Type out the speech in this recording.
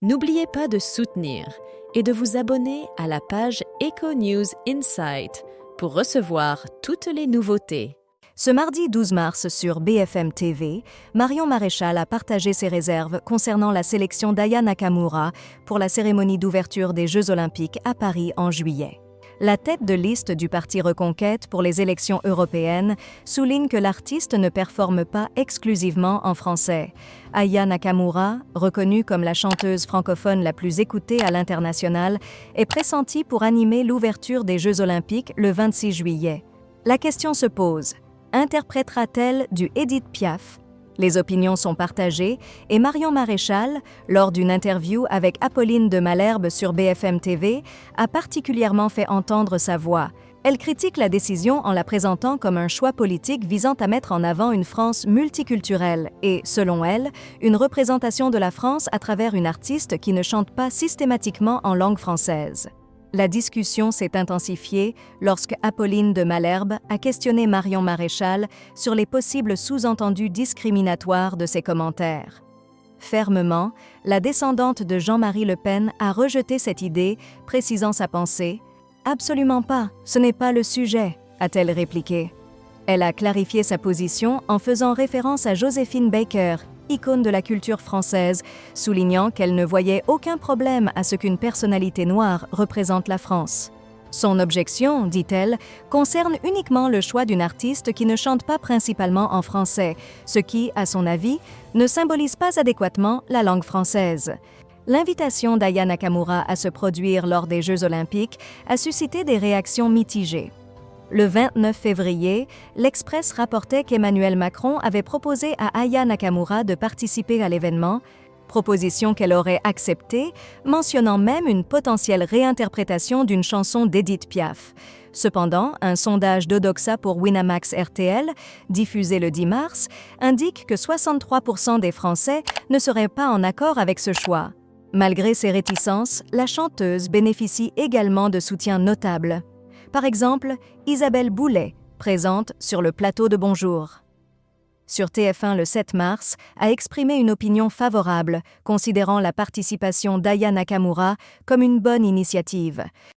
N'oubliez pas de soutenir et de vous abonner à la page Eco News Insight pour recevoir toutes les nouveautés. Ce mardi 12 mars sur BFM TV, Marion Maréchal a partagé ses réserves concernant la sélection d'Aya Nakamura pour la cérémonie d'ouverture des Jeux Olympiques à Paris en juillet. La tête de liste du parti Reconquête pour les élections européennes souligne que l'artiste ne performe pas exclusivement en français. Aya Nakamura, reconnue comme la chanteuse francophone la plus écoutée à l'international, est pressentie pour animer l'ouverture des Jeux Olympiques le 26 juillet. La question se pose, interprétera-t-elle du Édith Piaf ? Les opinions sont partagées et Marion Maréchal, lors d'une interview avec Apolline de Malherbe sur BFM TV, a particulièrement fait entendre sa voix. Elle critique la décision en la présentant comme un choix politique visant à mettre en avant une France multiculturelle et, selon elle, une représentation de la France à travers une artiste qui ne chante pas systématiquement en langue française. La discussion s'est intensifiée lorsque Apolline de Malherbe a questionné Marion Maréchal sur les possibles sous-entendus discriminatoires de ses commentaires. Fermement, la descendante de Jean-Marie Le Pen a rejeté cette idée, précisant sa pensée. « Absolument pas, ce n'est pas le sujet », a-t-elle répliqué. Elle a clarifié sa position en faisant référence à Joséphine Baker, icône de la culture française, soulignant qu'elle ne voyait aucun problème à ce qu'une personnalité noire représente la France. Son objection, dit-elle, concerne uniquement le choix d'une artiste qui ne chante pas principalement en français, ce qui, à son avis, ne symbolise pas adéquatement la langue française. L'invitation d'Aya Nakamura à se produire lors des Jeux Olympiques a suscité des réactions mitigées. Le 29 février, l'Express rapportait qu'Emmanuel Macron avait proposé à Aya Nakamura de participer à l'événement, proposition qu'elle aurait acceptée, mentionnant même une potentielle réinterprétation d'une chanson d'Édith Piaf. Cependant, un sondage d'Odoxa pour Winamax RTL, diffusé le 10 mars, indique que 63% des Français ne seraient pas en accord avec ce choix. Malgré ses réticences, la chanteuse bénéficie également de soutiens notables. Par exemple, Isabelle Boulay, présente sur le plateau de Bonjour. Sur TF1 le 7 mars, a exprimé une opinion favorable, considérant la participation d'Aya Nakamura comme une bonne initiative.